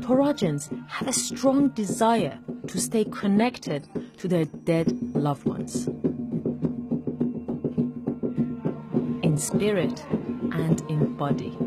Torajans have a strong desire to stay connected to their dead loved ones, in spirit and in body.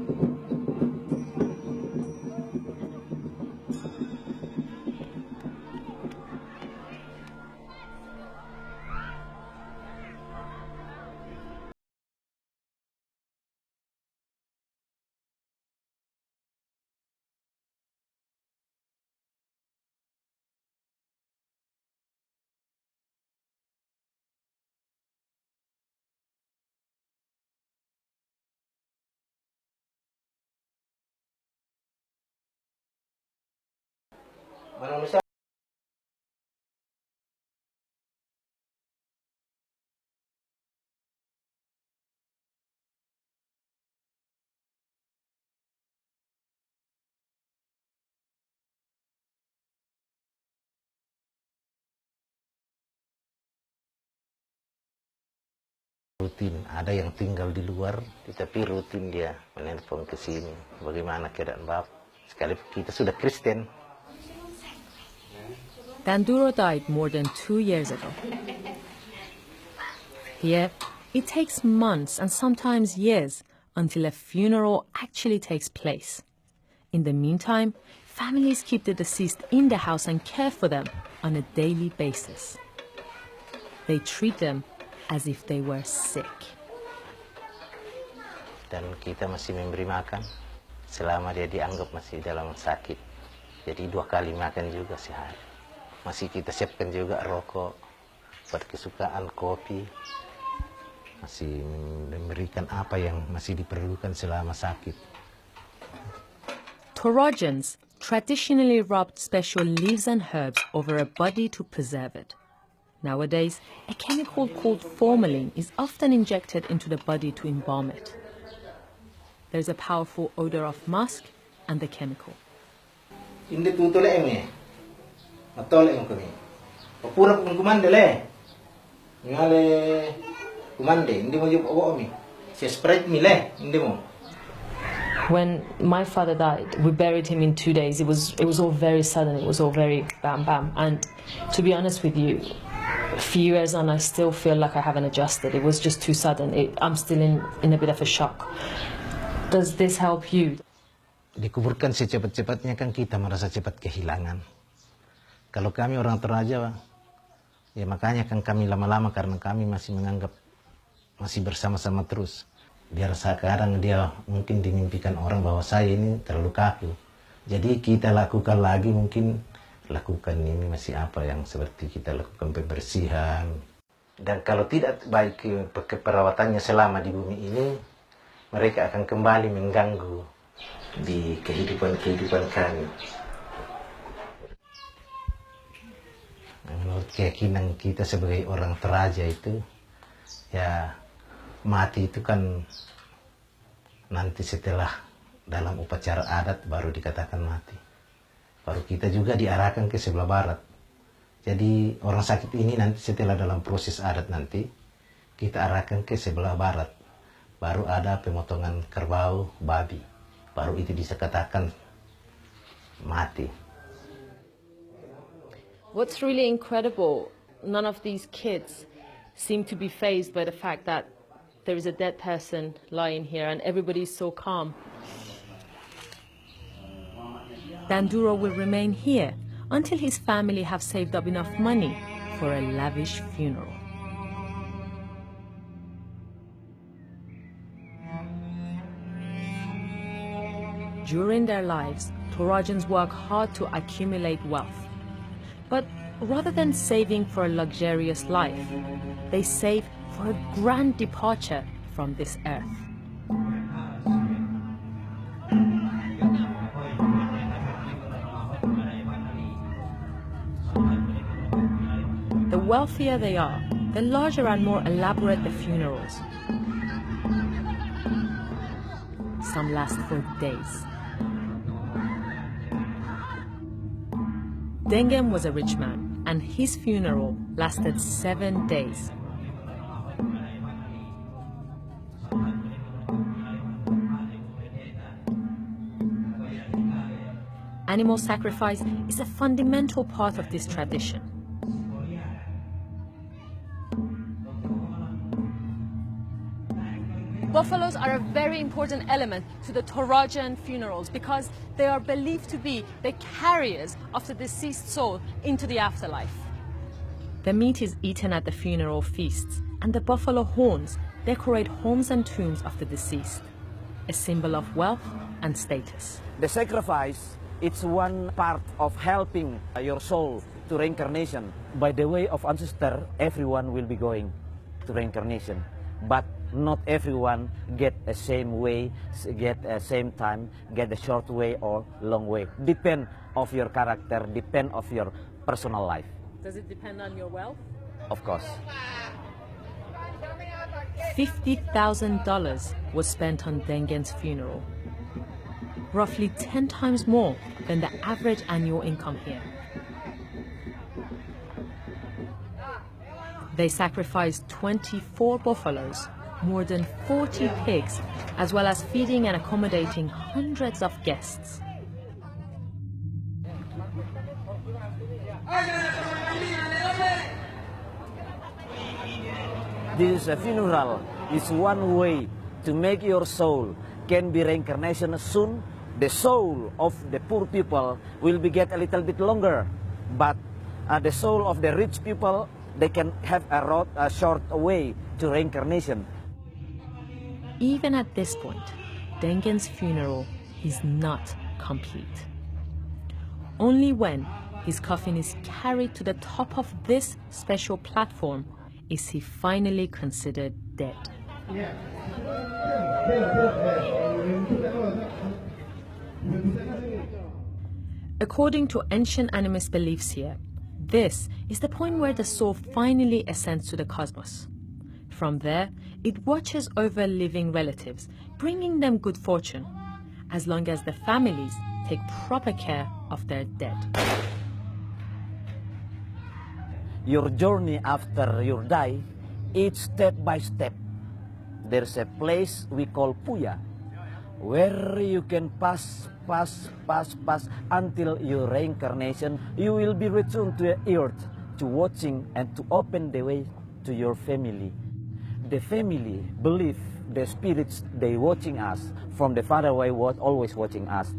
Rutin, ada yang tinggal di luar, tetapi rutin dia menelpon ke sini. Bagaimana keadaan Bapak? Sekalipun kita sudah Kristen. Danduro died more than 2 years ago. Here, it takes months and sometimes years until a funeral actually takes place. In the meantime, families keep the deceased in the house and care for them on a daily basis. They treat them as if they were sick. Dan kita masih memberi makan selama dia dianggap masih dalam sakit. Jadi 2 kali makan juga sehari. Masih kita siapkan juga rokok, buat kesukaan kopi. Masih memberikan apa yang masih diperlukan selama sakit. Torajans traditionally rubbed special leaves and herbs over a body to preserve it. Nowadays, a chemical called formalin is often injected into the body to embalm it. There's a powerful odor of musk and the chemical. Hindi tutulay mo eh. Matulay mo kami. Papura kong kumanda le. Ngale kumande, hindi mo yung awa kami. Siya sprite mi le, hindi mo. When my father died, we buried him in 2 days. It was all very sudden. It was all very bam bam. And to be honest with you, a few years on, I still feel like I haven't adjusted. It was just too sudden. I'm still in a bit of a shock. Does this help you? Dikuburkan secepat-cepatnya kan kita merasa cepat kehilangan. Kalau kami orang Toraja, ya makanya kan kami lama-lama karena kami masih menganggap masih bersama-sama terus. Biar sekarang dia mungkin dimimpikan orang bahwa saya ini terlalu kaku. Jadi kita lakukan lagi mungkin lakukan ini masih apa yang seperti kita lakukan pembersihan. Dan kalau tidak baik perawatannya selama di bumi ini, mereka akan kembali mengganggu di kehidupan kami. Menurut keyakinan kita sebagai orang Toraja itu, ya mati itu kan nanti setelah dalam upacara adat baru dikatakan mati. Baru kita juga diarahkan ke sebelah barat. Jadi orang sakit ini nanti setelah dalam proses adat nanti, kita arahkan ke sebelah barat. Baru ada pemotongan kerbau, babi. Baru itu bisa katakan mati. What's really incredible, none of these kids seem to be fazed by the fact that there is a dead person lying here and everybody's so calm. Danduro will remain here until his family have saved up enough money for a lavish funeral. During their lives, Torajans work hard to accumulate wealth. But rather than saving for a luxurious life, they save for a grand departure from this earth. The wealthier they are, the larger and more elaborate the funerals. Some last for days. Dengem was a rich man, and his funeral lasted 7 days. Animal sacrifice is a fundamental part of this tradition. Buffaloes are a very important element to the Torajan funerals because they are believed to be the carriers of the deceased soul into the afterlife. The meat is eaten at the funeral feasts, and the buffalo horns decorate homes and tombs of the deceased, a symbol of wealth and status. The sacrifice, it's one part of helping your soul to reincarnation. By the way of ancestor, everyone will be going to reincarnation, but not everyone get the same way, get the same time, get the short way or long way. Depend of your character, depend of your personal life. Does it depend on your wealth? Of course. $50,000 was spent on Dengen's funeral, roughly 10 times more than the average annual income here. They sacrificed 24 buffaloes, more than 40 pigs, as well as feeding and accommodating hundreds of guests. This is a funeral. It's one way to make your soul can be reincarnation soon. The soul of the poor people will be get a little bit longer, but the soul of the rich people, they can have a short way to reincarnation. Even at this point, Dengen's funeral is not complete. Only when his coffin is carried to the top of this special platform is he finally considered dead. According to ancient animist beliefs here, this is the point where the soul finally ascends to the cosmos. From there, it watches over living relatives, bringing them good fortune, as long as the families take proper care of their dead. Your journey after you die, it's step by step. There's a place we call Puya, where you can pass until your reincarnation. You will be returned to the earth to watching and to open the way to your family. The family believe the spirits, they watching us from the far away, was always watching us.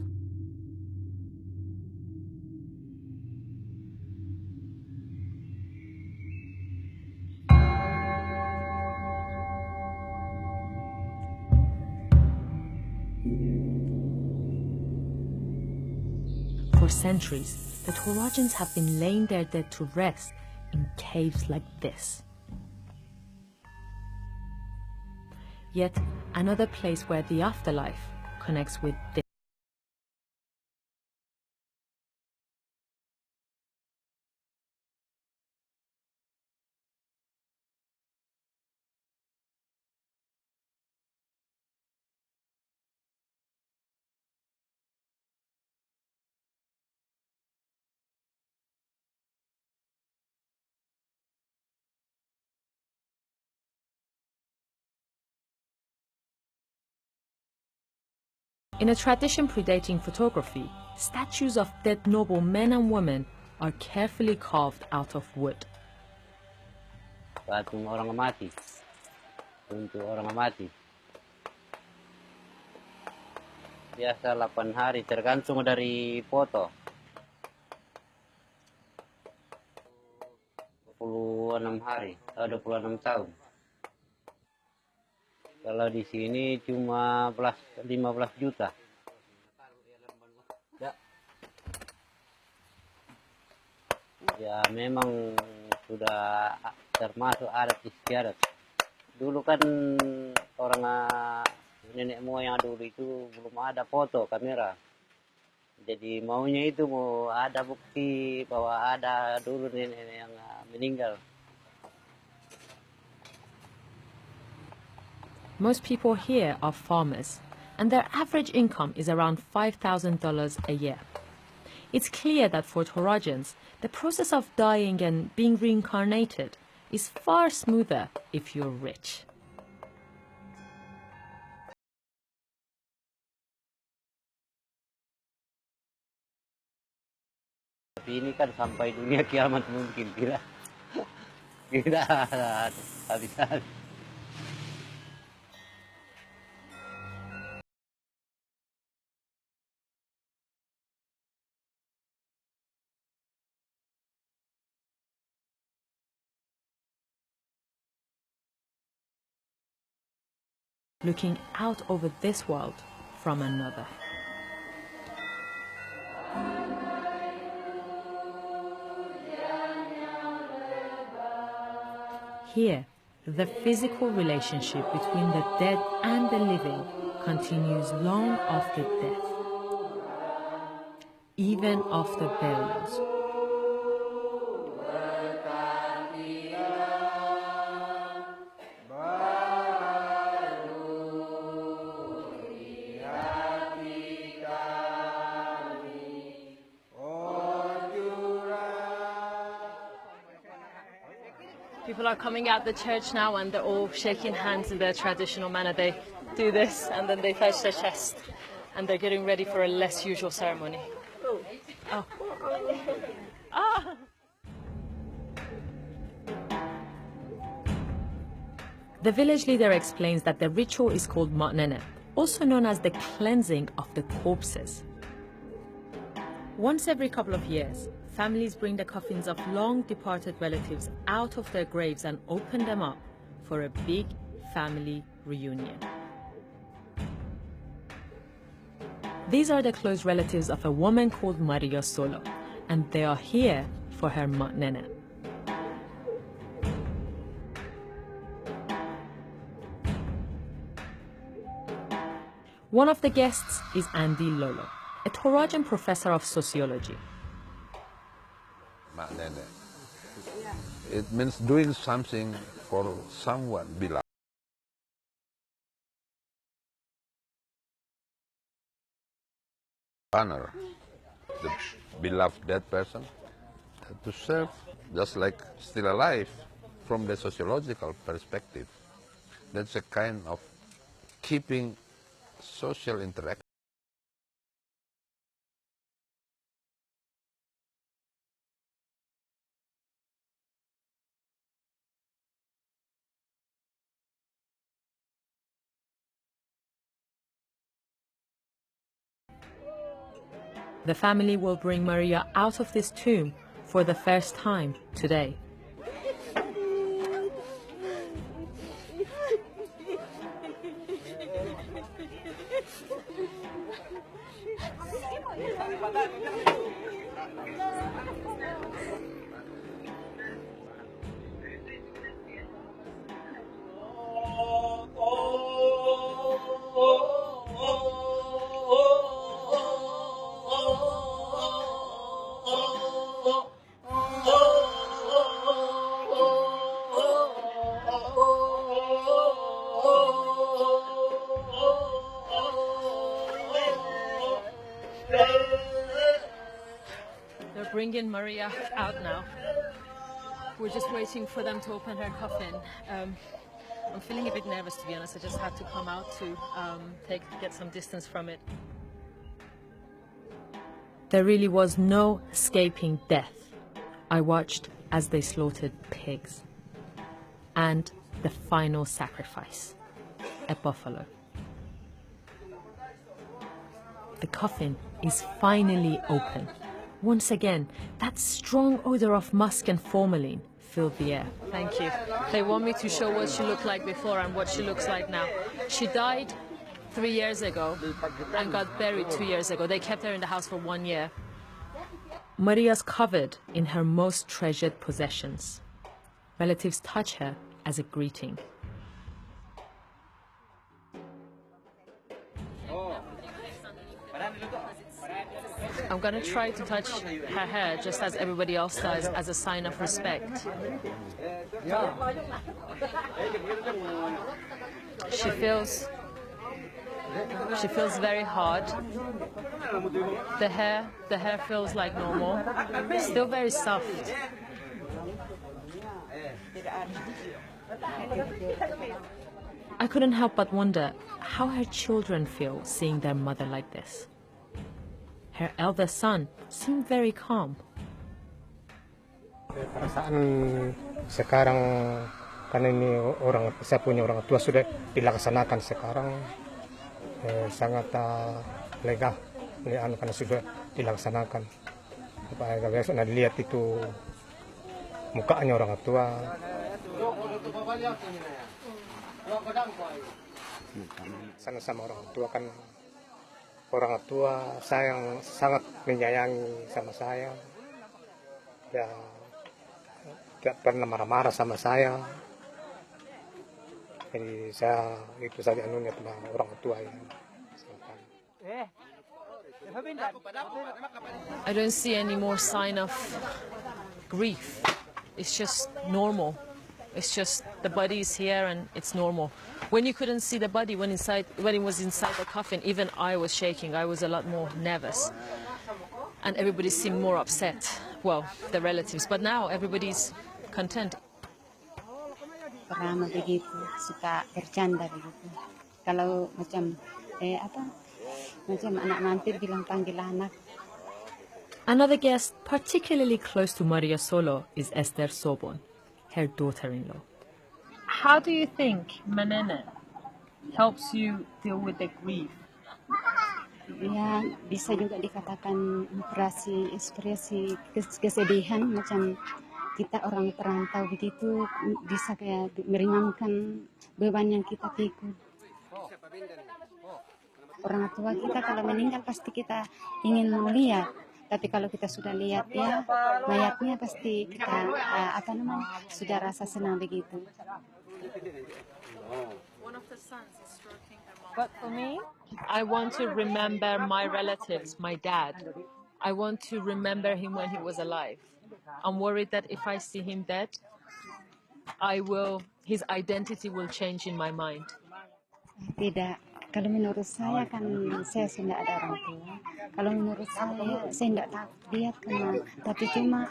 For centuries, the Torajans have been laying their dead to rest in caves like this. Yet another place where the afterlife connects with this. In a tradition predating photography, statues of dead noble men and women are carefully carved out of wood. Patung orang mati, untuk orang mati. Biasa 8 hari, tergantung dari foto. 26 hari atau 26 tahun. Kalau di sini cuma 15 juta. Ya memang sudah termasuk adat istiadat. Dulu kan orang nenek moyang dulu itu belum ada foto kamera. Jadi maunya itu mau ada bukti bahwa ada dulu nenek yang meninggal. Most people here are farmers, and their average income is around $5,000 a year. It's clear that for Torajans, the process of dying and being reincarnated is far smoother if you're rich. Tapi ini kan sampai dunia kiamat mungkin tidak habis-habis. Looking out over this world from another. Here, the physical relationship between the dead and the living continues long after death, even after burials. People are coming out the church now and they're all shaking hands in their traditional manner. They do this and then they touch their chest and they're getting ready for a less usual ceremony. Oh. Ah. The village leader explains that the ritual is called NENEK, also known as the cleansing of the corpses. Once every couple of years, families bring the coffins of long-departed relatives out of their graves and open them up for a big family reunion. These are the close relatives of a woman called Maria Solo, and they are here for her NENEK. One of the guests is Andy Lolo, a Torajan professor of sociology. NENEK. It means doing something for someone beloved. Honor the beloved dead person to serve just like still alive from the sociological perspective. That's a kind of keeping social interaction. The family will bring Maria out of this tomb for the first time today. They're bringing Maria out now. We're just waiting for them to open her coffin. I'm feeling a bit nervous, to be honest. I just had to come out to get some distance from it. There really was no escaping death. I watched as they slaughtered pigs. And the final sacrifice, a buffalo. The coffin is finally open. Once again, that strong odor of musk and formalin filled the air. Thank you. They want me to show what she looked like before and what she looks like now. She died 3 years ago and got buried 2 years ago. They kept her in the house for 1 year. Maria's covered in her most treasured possessions. Relatives touch her as a greeting. I'm gonna try to touch her hair just as everybody else does, as a sign of respect. She feels very hard. The hair feels like normal. Still very soft. I couldn't help but wonder how her children feel seeing their mother like this. Her eldest son seemed very calm, Perasaan sekarang karena ini saya punya orang tua sudah dilaksanakan sekarang sangat lega karena sudah dilaksanakan. Besok nanti lihat itu mukanya orang tua. Sama orang tua kan orang tua sayang sangat menyayangi sama saya. Ya tidak pernah marah-marah sama saya. Jadi saya itu saja anunya tentang orang tua ya. I don't see any more sign of grief. It's just normal. It's just the body is here and it's normal. When you couldn't see the body when it was inside the coffin, even I was shaking. I was a lot more nervous. And everybody seemed more upset. Well, the relatives. But now everybody's content. Pertama begitu, suka bercanda begitu. Kalau macam macam anak mantir bilang panggil anak. Another guest particularly close to Maria Solo is Esther Sobon, her daughter-in-law. How do you think NENEK helps you deal with the grief? Ya, bisa juga dikatakan ekspresi kesedihan, macam kita orang perantau begitu bisa kayak meringankan beban yang kita pikul. Orang tua kita kalau meninggal pasti kita ingin mau lihat, tapi kalau kita sudah lihat ya mayatnya pasti kita sudah rasa senang begitu. But for me, I want to remember my relatives, my dad. I want to remember him when he was alive. I'm worried that if I see him dead, his identity will change in my mind. Tidak, kalau menurut saya kan saya sudah ada orang tua. Kalau menurut saya tidak takut lihat karena tapi cuma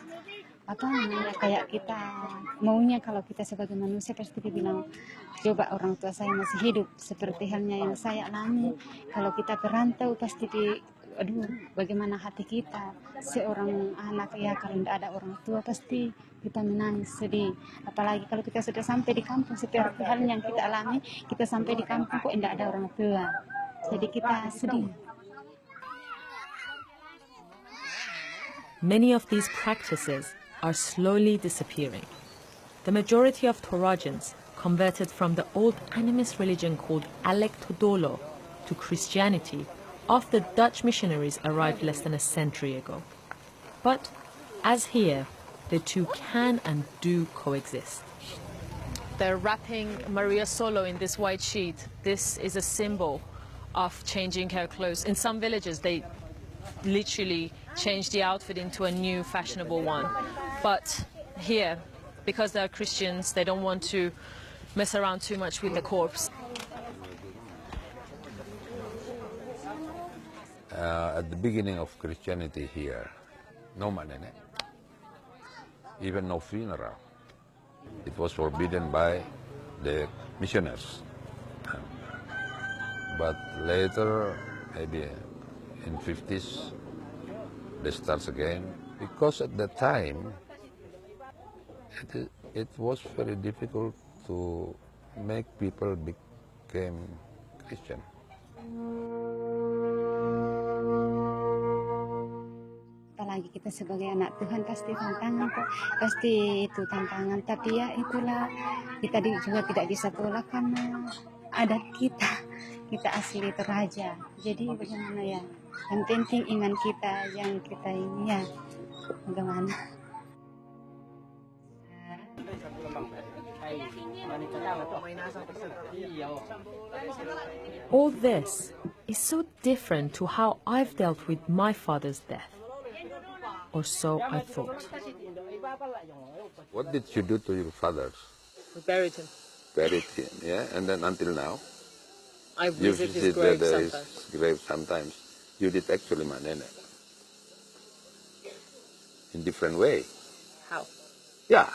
kayak kita maunya kalau kita sebagai manusia pasti dibilang coba orang tua saya masih hidup seperti halnya yang saya alami. Kalau kita perantau pasti bagaimana hati kita seorang anak ya kalau tidak ada orang tua pasti kita menangis sedih. Apalagi kalau kita sudah sampai di kampung seperti halnya yang kita alami, kita sampai di kampung kok tidak ada orang tua. Jadi kita sedih. Many of these practices are slowly disappearing. The majority of Torajans converted from the old animist religion called Alek Todolo to Christianity after Dutch missionaries arrived less than a century ago. But as here, the two can and do coexist. They're wrapping Maria Solo in this white sheet. This is a symbol of changing her clothes. In some villages, they literally change the outfit into a new fashionable one. But here, because they're Christians, they don't want to mess around too much with the corpse. At the beginning of Christianity here, no NENEK, even no funeral. It was forbidden by the missionaries. But later, maybe in 50s, they start again. Because at that time, it was very difficult to make people become Christian. Apalagi kita sebagai anak Tuhan pasti tantangan kok, pasti itu tantangan. Tapi ya itulah kita juga tidak bisa tolak karena adat kita asli Toraja. Jadi bagaimana ya? Yang penting iman kita yang kita ini ya bagaimana? All this is so different to how I've dealt with my father's death. Or so I thought. What did you do to your father? We buried him. Buried him, yeah? And then until now? I You visit his grave sometimes. his grave sometimes. You did actually NENEK. In different way. How? Yeah.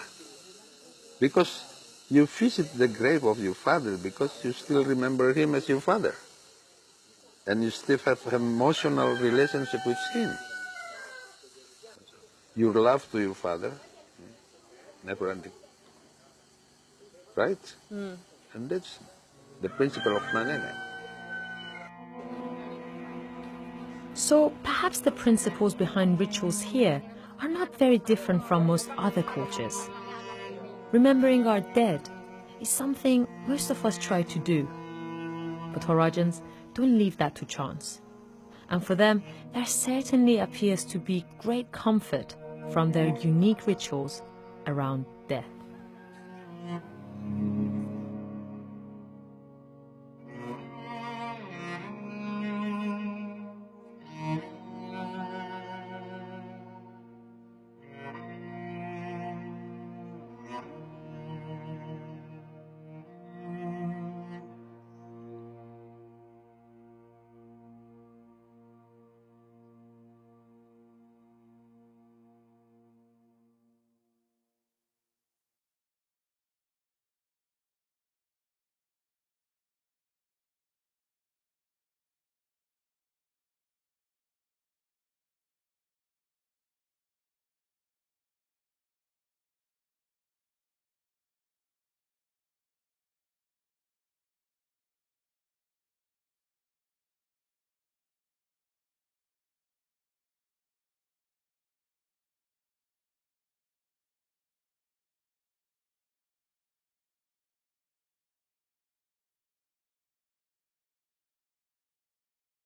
Because you visit the grave of your father because you still remember him as your father. And you still have an emotional relationship with him. Your love to your father never ending. Right? And that's the principle of NENEK. So perhaps the principles behind rituals here are not very different from most other cultures. Remembering our dead is something most of us try to do. But Torajans don't leave that to chance. And for them, there certainly appears to be great comfort from their unique rituals around death.